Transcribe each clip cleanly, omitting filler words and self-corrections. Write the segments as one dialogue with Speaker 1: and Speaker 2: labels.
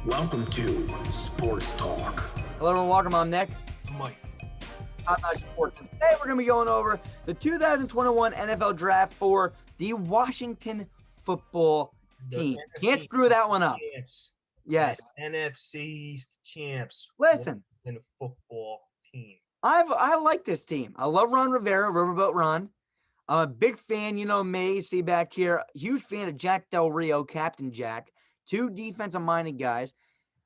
Speaker 1: Welcome to Sports Talk.
Speaker 2: Hello and welcome. I'm Nick.
Speaker 3: Mike.
Speaker 2: Top-notch sports. And today we're going to be going over the 2021 NFL Draft for the Washington football team. Can't screw that one up.
Speaker 3: Champs.
Speaker 2: Yes.
Speaker 3: NFC East champs.
Speaker 2: Listen.
Speaker 3: Washington football team.
Speaker 2: I like this team. I love Ron Rivera, Riverboat Ron. I'm a big fan, you know me, see back here. Huge fan of Jack Del Rio, Captain Jack. Two defensive-minded guys.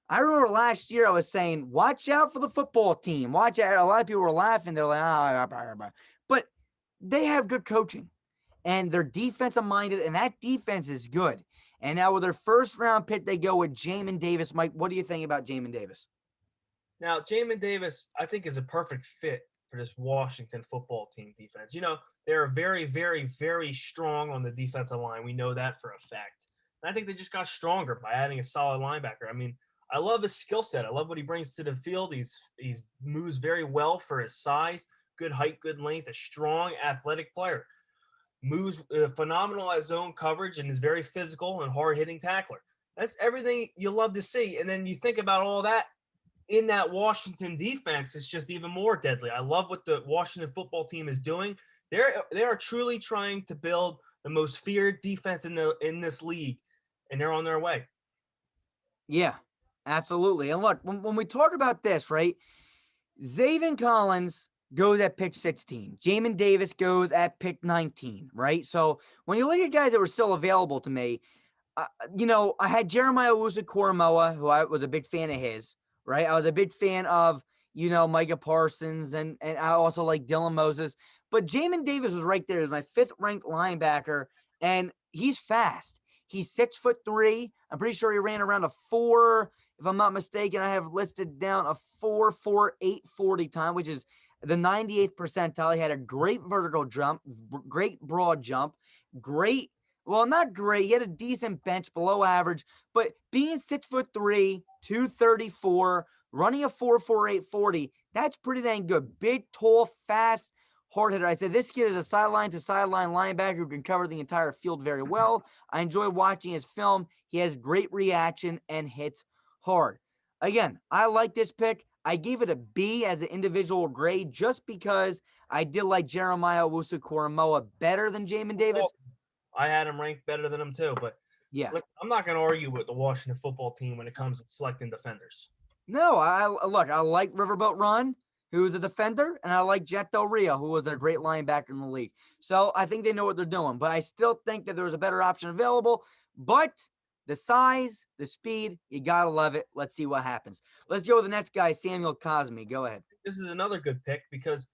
Speaker 2: I remember last year I was saying, watch out for the football team. Watch out. A lot of people were laughing. They're like, but they have good coaching. And they're defensive-minded, and that defense is good. And now with their first-round pick, they go with Jamin Davis. Mike, what do you think about Jamin Davis?
Speaker 3: Now, Jamin Davis, I think, is a perfect fit for this Washington football team defense. You know, they're very, very, very strong on the defensive line. We know that for a fact. And I think they just got stronger by adding a solid linebacker. I mean, I love his skill set. I love what he brings to the field. He's moves very well for his size, good height, good length, a strong, athletic player. Moves phenomenal at zone coverage and is very physical and hard-hitting tackler. That's everything you love to see. And then you think about all that in that Washington defense, it's just even more deadly. I love what the Washington football team is doing. They are truly trying to build the most feared defense in this league, and they're on their way.
Speaker 2: Yeah, absolutely. And look, when we talk about this, right, Zaven Collins goes at pick 16. Jamin Davis goes at pick 19, right? So when you look at guys that were still available to me, I had Jeremiah Owusu-Koramoah, who I was a big fan of his, right? I was a big fan of, Micah Parsons, and I also like Dylan Moses. But Jamin Davis was right there. He was my fifth-ranked linebacker, and he's fast. He's 6'3". I'm pretty sure he ran around a 4, if I'm not mistaken. I have listed down a 4.48 40 time, which is the 98th percentile. He had a great vertical jump, great broad jump, not great. He had a decent bench, below average, but being 6'3", 234, running a 4.48 40, that's pretty dang good. Big, tall, fast, hard hitter. I said this kid is a sideline to sideline linebacker who can cover the entire field very well. I enjoy watching his film. He has great reaction and hits hard. Again, I like this pick. I gave it a B as an individual grade just because I did like Jeremiah Owusu-Koramoah better than Jamin Davis.
Speaker 3: I had him ranked better than him too, but
Speaker 2: yeah,
Speaker 3: look, I'm not going to argue with the Washington football team when it comes to selecting defenders.
Speaker 2: No, I like Riverboat Ron, who's a defender, and I like Jack Del Rio, who was a great linebacker in the league. So I think they know what they're doing, but I still think that there was a better option available. But the size, the speed, you got to love it. Let's see what happens. Let's go with the next guy, Samuel Cosmi. Go ahead.
Speaker 3: This is another good pick because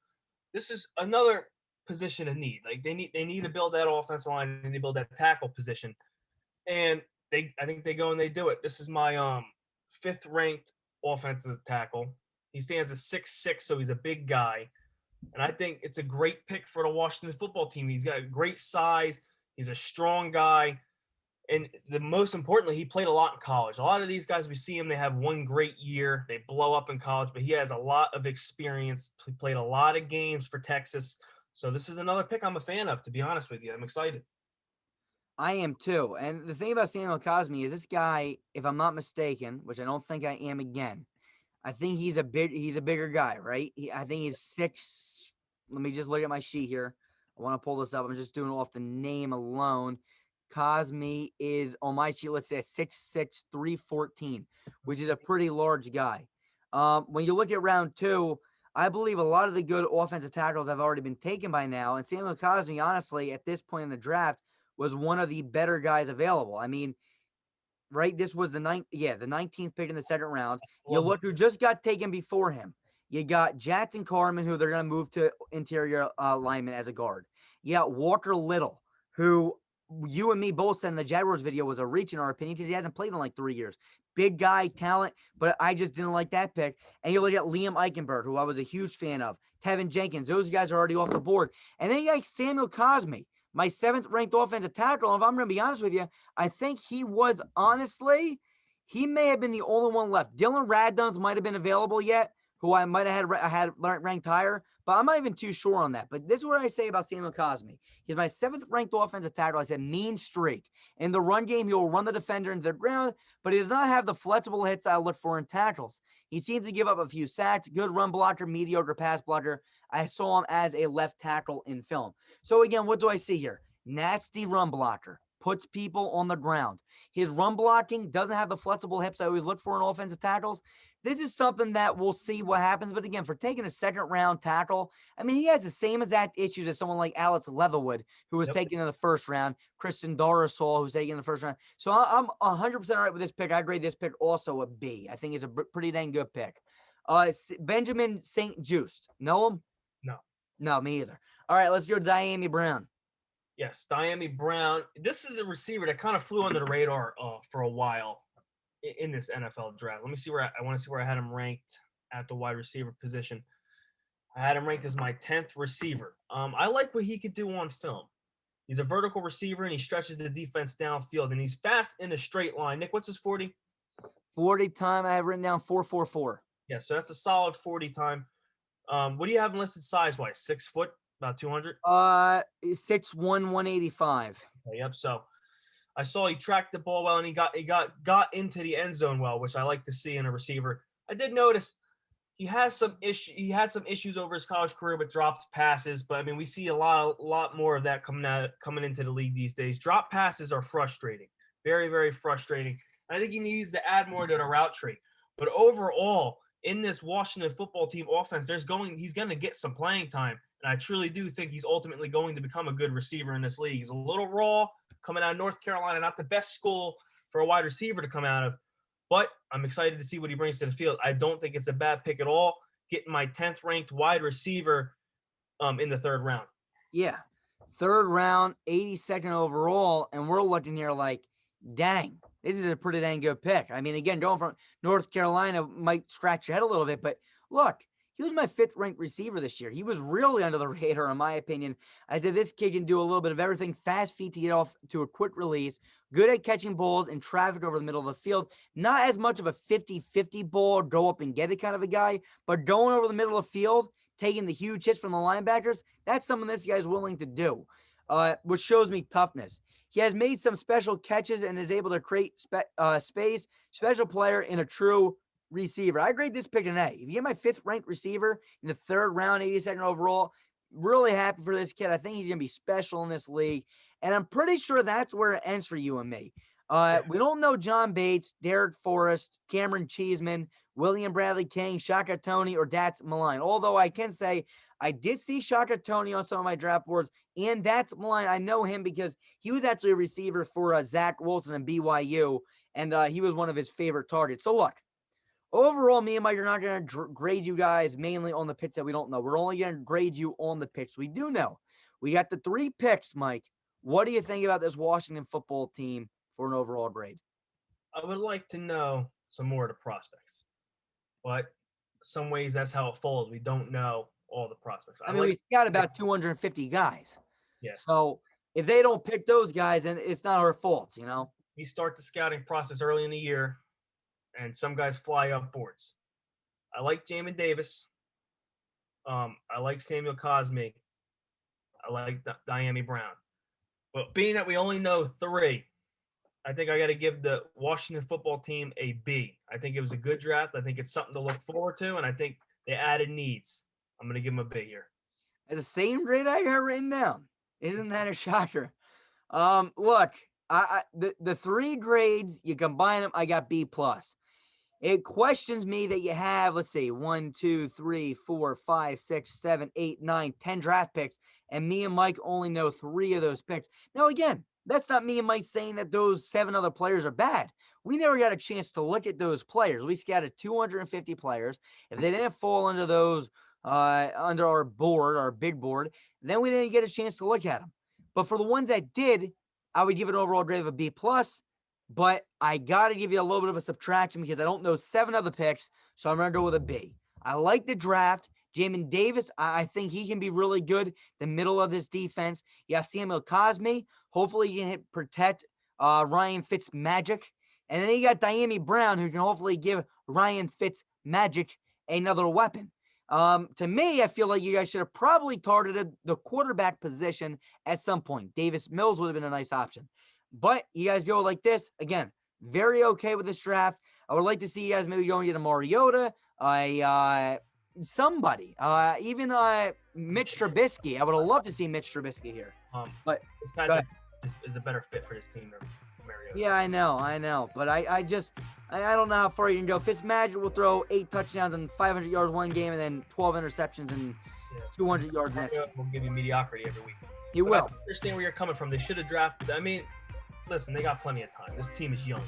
Speaker 3: this is another position of need. Like they need to build that offensive line and they build that tackle position. And I think they go and they do it. This is my fifth ranked offensive tackle. He stands at 6'6", so he's a big guy. And I think it's a great pick for the Washington football team. He's got great size. He's a strong guy. And the most importantly, he played a lot in college. A lot of these guys, we see them, they have one great year. They blow up in college, but he has a lot of experience. He played a lot of games for Texas. So this is another pick I'm a fan of, to be honest with you. I'm excited.
Speaker 2: I am too. And the thing about Samuel Cosmi is this guy, if I'm not mistaken, which I don't think I am again, I think he's a bigger guy, right? I think he's 6. Let me just look at my sheet here. I want to pull this up. I'm just doing it off the name alone. Cosmi is on my sheet, let's say 6'6", 314, which is a pretty large guy. When you look at round 2, I believe a lot of the good offensive tackles have already been taken by now. And Samuel Cosmi, honestly, at this point in the draft, was one of the better guys available. I mean, right? This was the 19th pick in the second round. You look who just got taken before him. You got Jackson Carman, who they're going to move to interior lineman as a guard. You got Walker Little, who you and me both said in the Jaguars video was a reach in our opinion because he hasn't played in like 3 years. Big guy, talent, but I just didn't like that pick. And you look at Liam Eichenberg, who I was a huge fan of. Tevin Jenkins, those guys are already off the board. And then you got Samuel Cosmi, my 7th-ranked offensive tackle. And if I'm going to be honest with you, I think he may have been the only one left. Dylan Radunz might have been available yet, who I might have had ranked higher, but I'm not even too sure on that. But this is what I say about Samuel Cosme. He's my 7th ranked offensive tackle. I said mean streak. In the run game, he will run the defender into the ground, but he does not have the flexible hits I look for in tackles. He seems to give up a few sacks, good run blocker, mediocre pass blocker. I saw him as a left tackle in film. So again, what do I see here? Nasty run blocker. Puts people on the ground. His run blocking doesn't have the flexible hips I always look for in offensive tackles. This is something that we'll see what happens. But again, for taking a 2nd-round tackle, I mean, he has the same exact issues as someone like Alex Leatherwood, who was taken in the 1st round, Christian Darrisaw, who's taken in the 1st round. So I'm 100% all right with this pick. I grade this pick also a B. I think it's a pretty dang good pick. Benjamin St. Just. Know him?
Speaker 3: No.
Speaker 2: No, me either. All right, let's go to Diami Brown.
Speaker 3: Yes, Diami Brown. This is a receiver that kind of flew under the radar for a while in this NFL draft. Let me see where I want to see where I had him ranked at the wide receiver position. I had him ranked as my 10th receiver. I like what he could do on film. He's a vertical receiver, and he stretches the defense downfield, and he's fast in a straight line. Nick, what's his 40?
Speaker 2: 40 time, I have written down 4.44.
Speaker 3: Yeah, so that's a solid 40 time. What do you have him listed size-wise? 6 foot, about 200?
Speaker 2: 6'1", 185.
Speaker 3: Okay, yep, so I saw he tracked the ball well, and he got into the end zone well, which I like to see in a receiver. I did notice he had some issues over his college career with dropped passes, but I mean we see a lot more of that coming into the league these days. Drop passes are frustrating, very very frustrating. I think he needs to add more to the route tree. But overall, in this Washington football team offense, he's going to get some playing time, and I truly do think he's ultimately going to become a good receiver in this league. He's a little raw coming out of North Carolina, not the best school for a wide receiver to come out of. But I'm excited to see what he brings to the field. I don't think it's a bad pick at all. Getting my 10th ranked wide receiver in the 3rd round.
Speaker 2: Yeah. 3rd round, 82nd overall. And we're looking here like, dang, this is a pretty dang good pick. I mean, again, going from North Carolina might scratch your head a little bit, but look, he was my 5th ranked receiver this year. He was really under the radar, in my opinion. I said this kid can do a little bit of everything. Fast feet to get off to a quick release. Good at catching balls in traffic over the middle of the field. Not as much of a 50-50 ball, go up and get it kind of a guy, but going over the middle of the field, taking the huge hits from the linebackers, that's something this guy's willing to do, which shows me toughness. He has made some special catches and is able to create space. Special player in a true receiver. I grade this pick an A. If you get my 5th ranked receiver in the 3rd round, 82nd overall, really happy for this kid. I think he's going to be special in this league. And I'm pretty sure that's where it ends for you and me. We don't know John Bates, Derek Forrest, Cameron Cheeseman, William Bradley King, Shaka Tony, or Dats Maline. Although I can say I did see Shaka Tony on some of my draft boards, and Dats Maline, I know him because he was actually a receiver for Zach Wilson and BYU, and he was one of his favorite targets. So look, overall, me and Mike are not going to grade you guys mainly on the picks that we don't know. We're only going to grade you on the picks we do know. We got the 3 picks, Mike. What do you think about this Washington football team for an overall grade?
Speaker 3: I would like to know some more of the prospects, but some ways that's how it falls. We don't know all the prospects.
Speaker 2: I mean, we got about 250 guys.
Speaker 3: Yeah.
Speaker 2: So if they don't pick those guys, then it's not our fault, you know?
Speaker 3: You start the scouting process early in the year, and some guys fly up boards. I like Jamin Davis. I like Samuel Cosme. I like Diami Brown. But being that we only know 3, I think I got to give the Washington football team a B. I think it was a good draft. I think it's something to look forward to, and I think they added needs. I'm going to give them a B here.
Speaker 2: The same grade I got written down. Isn't that a shocker? Look, the 3 grades, you combine them, I got B+. It questions me that you have, let's see, 1, 2, 3, 4, 5, 6, 7, 8, 9, 10 draft picks, and me and Mike only know 3 of those picks. Now, again, that's not me and Mike saying that those 7 other players are bad. We never got a chance to look at those players. We scouted 250 players. If they didn't fall under those, under our board, our big board, then we didn't get a chance to look at them. But for the ones that did, I would give it an overall grade of a B+. But I got to give you a little bit of a subtraction because I don't know 7 other picks, so I'm going to go with a B. I like the draft. Jamin Davis, I think he can be really good, the middle of this defense. Yeah, Samuel Cosme, hopefully he can protect Ryan Fitzmagic. And then you got Diami Brown, who can hopefully give Ryan Fitzmagic another weapon. To me, I feel like you guys should have probably targeted the quarterback position at some point. Davis Mills would have been a nice option. But you guys go like this. Again, very okay with this draft. I would like to see you guys maybe go and get a Mariota, somebody, even Mitch Trubisky. I would have loved to see Mitch Trubisky here. But
Speaker 3: Fitzpatrick is a better fit for this team than Mariota.
Speaker 2: yeah, I know. But I don't know how far you can go. Fitzmagic will throw 8 touchdowns and 500 yards one game, and then 12 interceptions and 200 yards next game.
Speaker 3: Will give you mediocrity every week.
Speaker 2: He will.
Speaker 3: I understand where you're coming from. They should have drafted. I mean, listen, they got plenty of time. This team is young.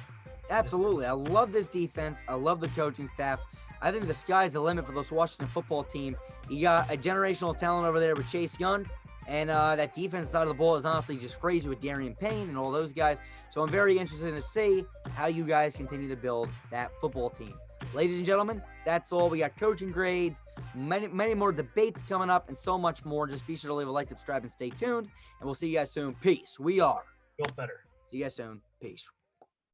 Speaker 2: Absolutely. I love this defense. I love the coaching staff. I think the sky's the limit for this Washington football team. You got a generational talent over there with Chase Young, and that defense side of the ball is honestly just crazy with Darian Payne and all those guys. So I'm very interested to see how you guys continue to build that football team. Ladies and gentlemen, that's all. We got coaching grades, many more debates coming up, and so much more. Just be sure to leave a like, subscribe, and stay tuned. And we'll see you guys soon. Peace. We are
Speaker 3: Built better.
Speaker 2: See you guys soon. Peace.